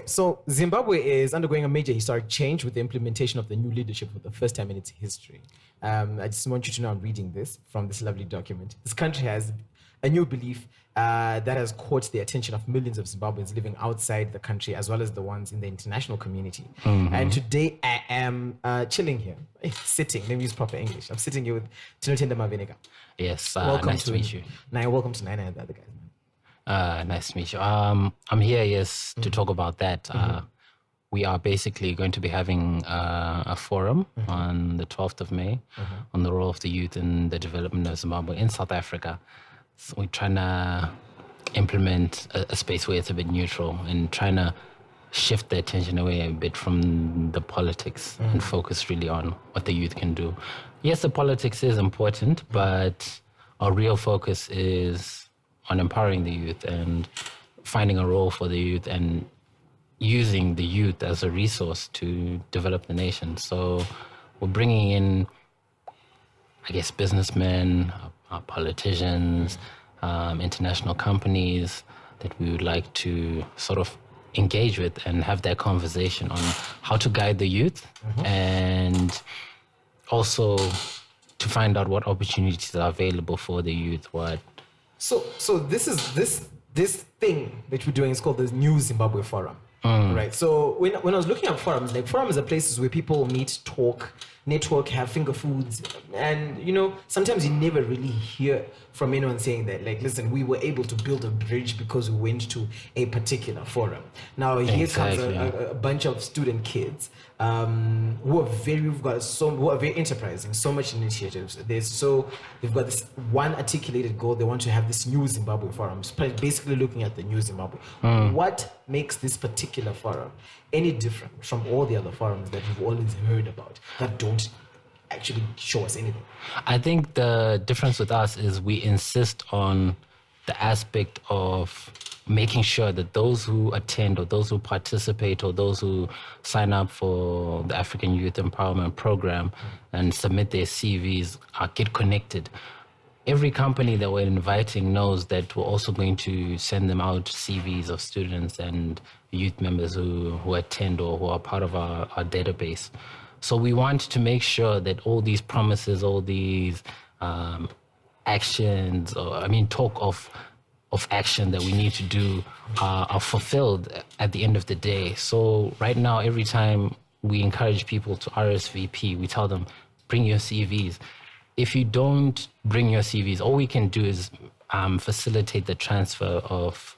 So Zimbabwe is undergoing a major historic change with the implementation of the new leadership for the first time in its history. I just want you to know I'm reading this from this lovely document. This country has a new belief that has caught the attention of millions of Zimbabweans living outside the country, as well as the ones in the international community. And today I am chilling here, sitting, let me use proper English. I'm sitting here with Tinotenda Maveneka. Yes, nice to meet you. Now, welcome to Nina and the other guys. Nice to meet you. I'm here, yes, to talk about that. We are basically going to be having a forum on the 12th of May on the role of the youth in the development of Zimbabwe in South Africa. So we're trying to implement a space where it's a bit neutral and trying to shift the attention away a bit from the politics and focus really on what the youth can do. Yes, the politics is important, but our real focus is on empowering the youth and finding a role for the youth and using the youth as a resource to develop the nation. So we're bringing in, I guess, businessmen, politicians, international companies that we would like to sort of engage with and have that conversation on how to guide the youth and also to find out what opportunities are available for the youth, So this thing that we're doing is called the New Zimbabwe Forum, right? So when I was looking at forums, like forums are places where people meet, talk, network, have finger foods, and sometimes you never really hear from anyone saying that, like, listen, we were able to build a bridge because we went to a particular forum. Now here comes a bunch of student kids who are very enterprising, so much initiatives. They've got this one articulated goal. They want to have this new Zimbabwe forum, basically looking at the new Zimbabwe. What makes this particular forum any different from all the other forums that we've always heard about that don't actually show us anything? I think the difference with us is we insist on the aspect of making sure that those who attend or those who participate or those who sign up for the African Youth Empowerment Program and submit their CVs get connected. Every company that we're inviting knows that we're also going to send them out CVs of students and youth members who attend or who are part of our database. So we want to make sure that all these promises, all these actions, talk of action that we need to do are fulfilled at the end of the day. So right now, every time we encourage people to RSVP, we tell them, bring your CVs. If you don't bring your CVs, all we can do is facilitate the transfer of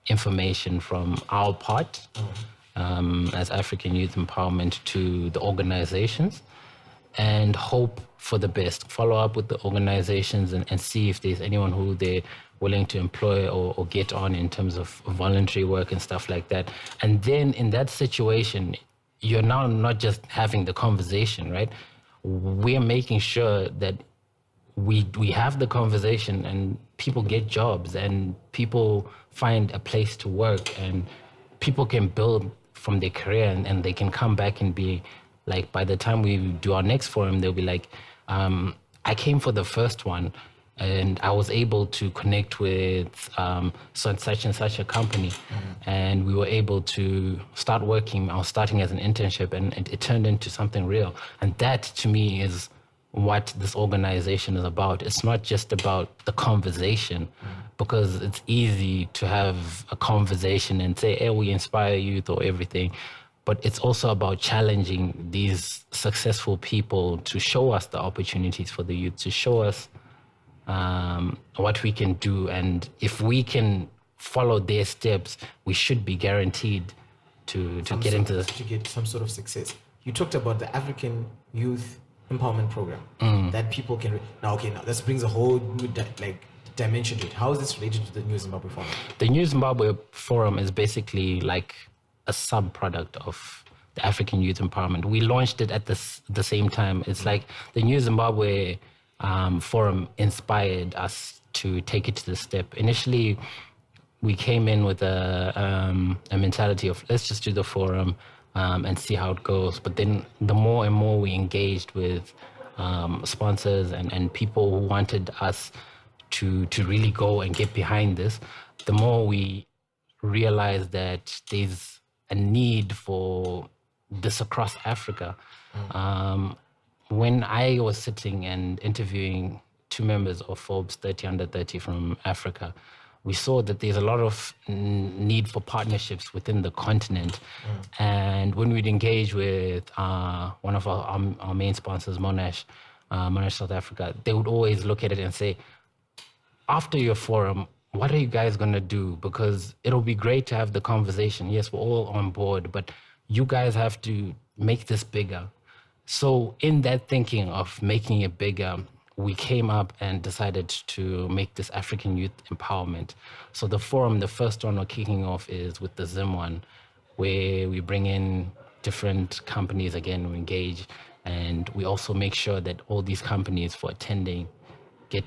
information from our part as African Youth Empowerment to the organizations and hope for the best. Follow up with the organizations and see if there's anyone who they're willing to employ or get on in terms of voluntary work and stuff like that. And then in that situation, you're now not just having the conversation, right? We're making sure that we have the conversation and people get jobs and people find a place to work and people can build from their career and they can come back and be like, by the time we do our next forum, they'll be like, I came for the first one and I was able to connect with such and such a company and we were able to start working. I was starting as an internship and it turned into something real. And that to me is what this organization is about. It's not just about the conversation because it's easy to have a conversation and say, hey, we inspire youth or everything. But it's also about challenging these successful people to show us the opportunities for the youth, to show us what we can do. And if we can follow their steps, we should be guaranteed to get some sort of success. You talked about the African Youth Empowerment Program that people can now this brings a whole new dimension to it. How is this related to the New Zimbabwe Forum? The New Zimbabwe Forum is basically like a sub-product of the African Youth Empowerment. We launched it at the same time. It's like the New Zimbabwe Forum inspired us to take it to the step. Initially, we came in with a mentality of let's just do the forum and see how it goes. But then the more and more we engaged with sponsors and people who wanted us to really go and get behind this, the more we realized that there's a need for this across Africa. When I was sitting and interviewing 2 members of Forbes 30 Under 30 from Africa, we saw that there's a lot of need for partnerships within the continent. And when we'd engage with one of our main sponsors, Monash South Africa, they would always look at it and say, after your forum, what are you guys going to do? Because it'll be great to have the conversation. Yes, we're all on board, but you guys have to make this bigger. So in that thinking of making it bigger, we came up and decided to make this African Youth Empowerment. So the forum, the first one we're kicking off is with the Zim one, where we bring in different companies again, we engage, and we also make sure that all these companies for attending get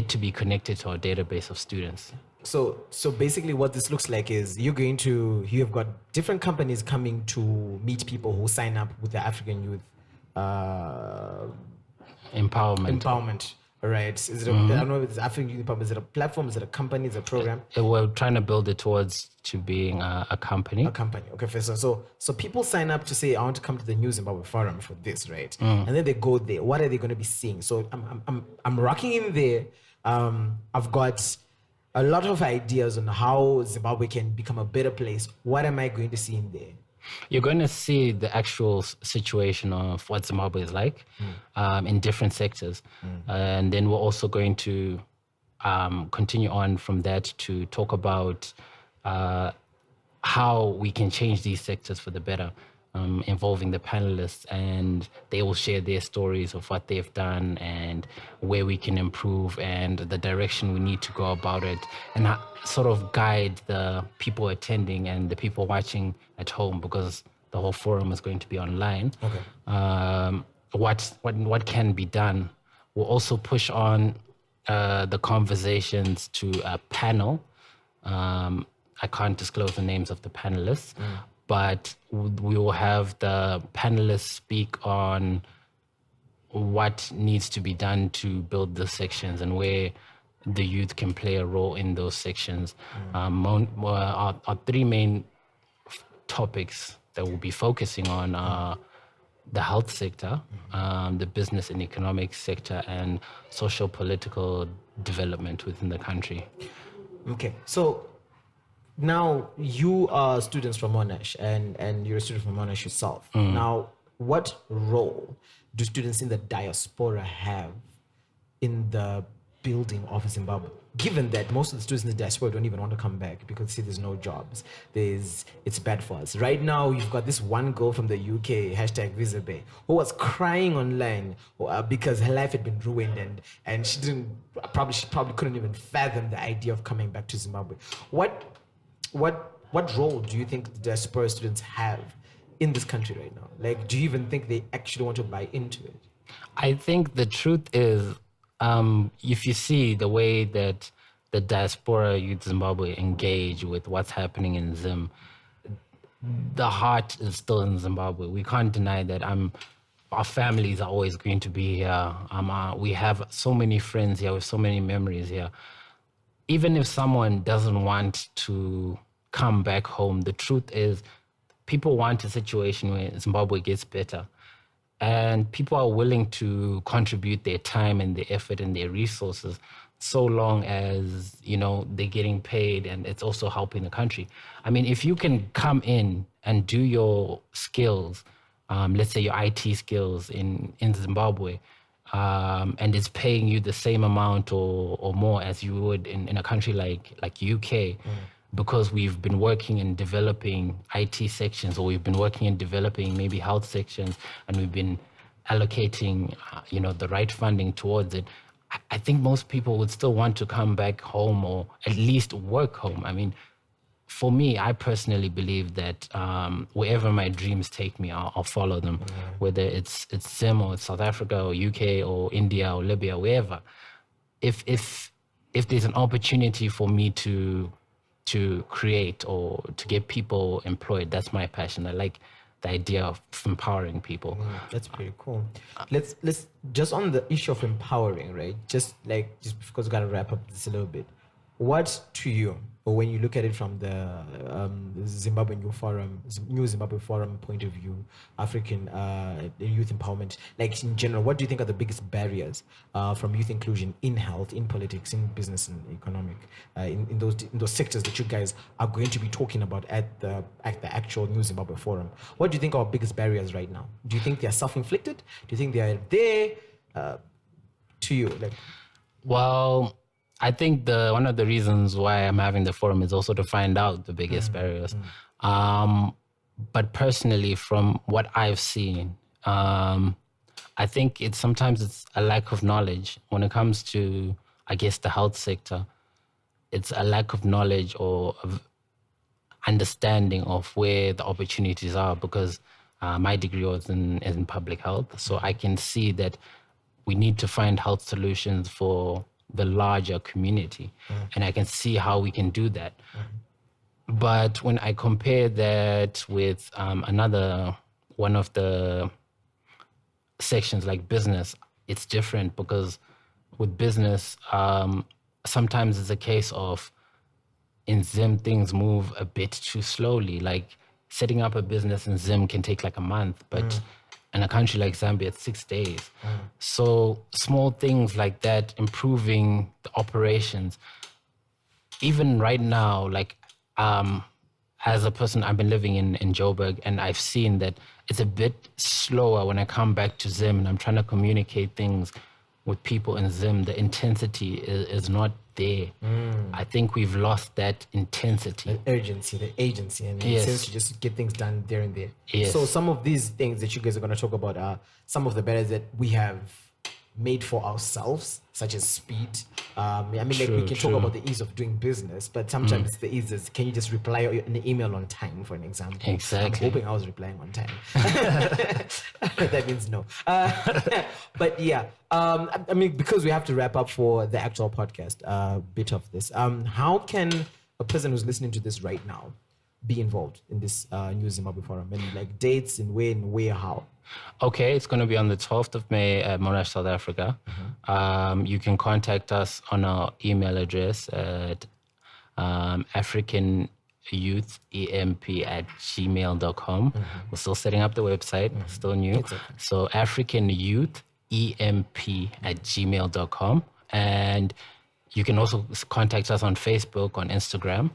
to be connected to our database of students. So basically what this looks like is you have got different companies coming to meet people who sign up with the African Youth Empowerment. Right. Is it I don't know if it's African Youth Empowerment. Is it a platform? Is it a company? Is it a program? We're trying to build it towards to being a company. A company. Okay, so people sign up to say, I want to come to the New Zimbabwe Forum for this, right? And then they go there. What are they going to be seeing? So I'm rocking in there. I've got a lot of ideas on how Zimbabwe can become a better place. What am I going to see in there? You're going to see the actual situation of what Zimbabwe is like in different sectors. And then we're also going to continue on from that to talk about how we can change these sectors for the better, involving the panelists, and they will share their stories of what they've done and where we can improve and the direction we need to go about it, and sort of guide the people attending and the people watching at home, because the whole forum is going to be online. Okay. What can be done? We'll also push on the conversations to a panel. I can't disclose the names of the panelists, but we will have the panelists speak on what needs to be done to build the sections and where the youth can play a role in those sections. Our 3 main topics that we'll be focusing on are the health sector, the business and economic sector, and social political development within the country. Okay, so now you are students from Monash and you're a student from Monash yourself. Now, what role do students in the diaspora have in the building of Zimbabwe? Given that most of the students in the diaspora don't even want to come back because see there's no jobs, it's bad for us. Right now, you've got this one girl from the UK, #Visabe, who was crying online because her life had been ruined and she probably couldn't even fathom the idea of coming back to Zimbabwe. What role do you think the diaspora students have in this country right now? Like, do you even think they actually want to buy into it? I think the truth is, if you see the way that the diaspora youth Zimbabwe engage with what's happening in Zim, the heart is still in Zimbabwe. We can't deny that. Our families are always going to be here. We have so many friends here with so many memories here. Even if someone doesn't want to come back home, the truth is people want a situation where Zimbabwe gets better. And people are willing to contribute their time and their effort and their resources so long as, they're getting paid and it's also helping the country. I mean, if you can come in and do your skills, let's say your IT skills in Zimbabwe, and it's paying you the same amount or more as you would in a country like UK, because we've been working in developing IT sections, or we've been working in developing maybe health sections, and we've been allocating, the right funding towards it. I think most people would still want to come back home or at least work home. I mean, for me, I personally believe that wherever my dreams take me, I'll follow them, whether it's Zim or South Africa or UK or India or Libya, wherever. If there's an opportunity for me to create or to get people employed, that's my passion. I like the idea of empowering people. That's pretty cool. Let's just on the issue of empowering, right? Just because we gotta wrap up this a little bit. what to you, or when you look at it from the Zimbabwe New Zimbabwe Forum point of view, African youth empowerment, like in general, what do you think are the biggest barriers from youth inclusion in health, in politics, in business and economic, in those sectors that you guys are going to be talking about at the actual New Zimbabwe Forum? What do you think are our biggest barriers right now? Do you think they are self-inflicted? Do you think they are there? To you, like? Well, I think one of the reasons why I'm having the forum is also to find out the biggest barriers. But personally, from what I've seen, I think sometimes it's a lack of knowledge when it comes to, I guess, the health sector. It's a lack of knowledge or of understanding of where the opportunities are, because my degree was in public health. So I can see that we need to find health solutions for the larger community. And I can see how we can do that. But when I compare that with another one of the sections like business, it's different, because with business, sometimes it's a case of in Zim, things move a bit too slowly. Like setting up a business in Zim can take like a month, but in a country like Zambia, it's 6 days. So small things like that, improving the operations. Even right now, like as a person, I've been living in Joburg, and I've seen that it's a bit slower when I come back to Zim and I'm trying to communicate things with people in Zim. The intensity is not there. I think we've lost that intensity. The urgency, the agency, and Yes. it seems to just get things done there and there. Yes. So some of these things that you guys are going to talk about are some of the barriers that we have made for ourselves, such as speed. I mean, like we can talk about the ease of doing business, but sometimes the ease is, can you just reply an email on time, for an example? Exactly. I'm hoping I was replying on time. That means no. But yeah, I mean, because we have to wrap up for the actual podcast bit of this, how can a person who's listening to this right now be involved in this New Zimbabwe Forum, and like dates and when, where, how? Okay, it's going to be on the 12th of May at Monash, South Africa. You can contact us on our email address at africanyouthemp@gmail.com. We're still setting up the website, still new. So africanyouthemp@gmail.com. And you can also contact us on Facebook, on Instagram.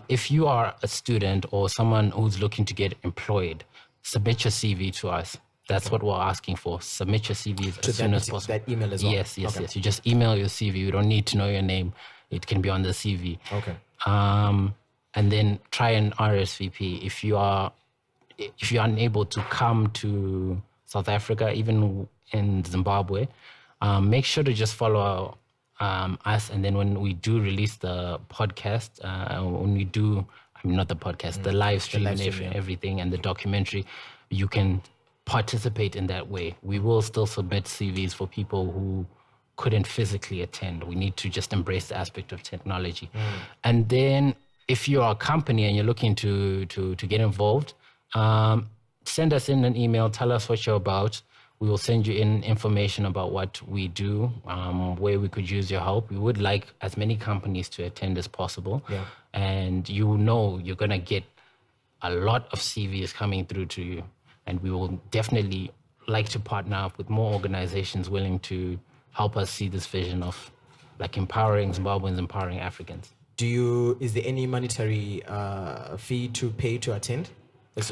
If you are a student or someone who's looking to get employed, submit your CV to us. That's what we're asking for. Submit your CVs as soon as possible. That email as well? Yes. You just email your CV. You don't need to know your name. It can be on the CV. Okay. And then try and RSVP. If you're unable to come to South Africa, even in Zimbabwe, make sure to just follow us. And then when we do release the podcast, not the podcast, the live stream and everything, and the documentary, you can participate in that way. We will still submit CVs for people who couldn't physically attend. We need to just embrace the aspect of technology. And then if you're a company and you're looking to get involved, send us in an email, tell us what you're about. We will send you in information about what we do, where we could use your help. We would like as many companies to attend as possible. And you're going to get a lot of CVs coming through to you. And we will definitely like to partner up with more organizations willing to help us see this vision of like empowering Zimbabweans, empowering Africans. Is there any monetary fee to pay to attend?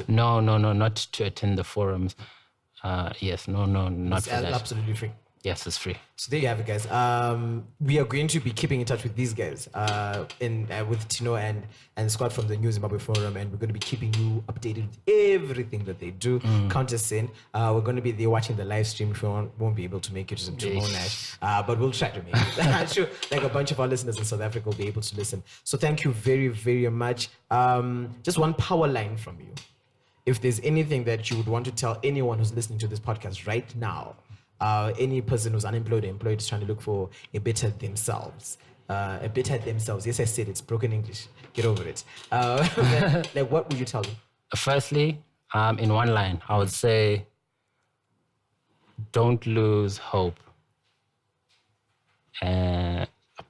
No, not to attend the forums. Not it's for that. Absolutely free. Yes, it's free. So there you have it, guys. We are going to be keeping in touch with these guys, with Tino and Scott from the New Zimbabwe Forum, and we're going to be keeping you updated with everything that they do. Count us in. We're going to be there watching the live stream. If you won't be able to make it to Monash, but we'll try to make it. I'm sure like a bunch of our listeners in South Africa will be able to listen. So thank you very, very much. Just one power line from you. If there's anything that you would want to tell anyone who's listening to this podcast right now, any person who's unemployed or employed is trying to look for a better themselves. Yes, I said it's broken English. Get over it. Like, what would you tell them? Firstly, in one line, I would say, don't lose hope.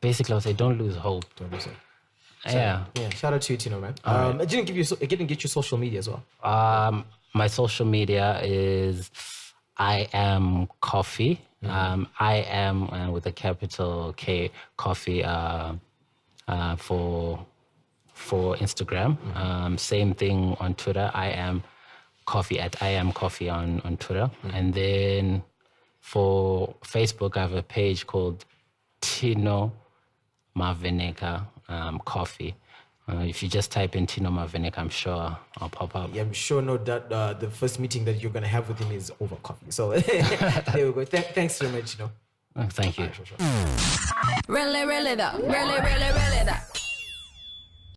basically I'll say don't lose hope. Don't lose hope. Yeah. Shout out to you, Tino, man. It didn't get you social media as well. My social media is I am coffee. I am with a capital K coffee for Instagram. Same thing on Twitter. I am coffee at I am coffee on Twitter. And then for Facebook, I have a page called Tinotenda Maveneka coffee. If you just type in Tinotenda Maveneka, I'm sure I'll pop up. Yeah, I'm sure that the first meeting that you're going to have with him is over coffee. So there we go. Thanks so much, Thank you. Sure. Really, really though. Really, really, really though.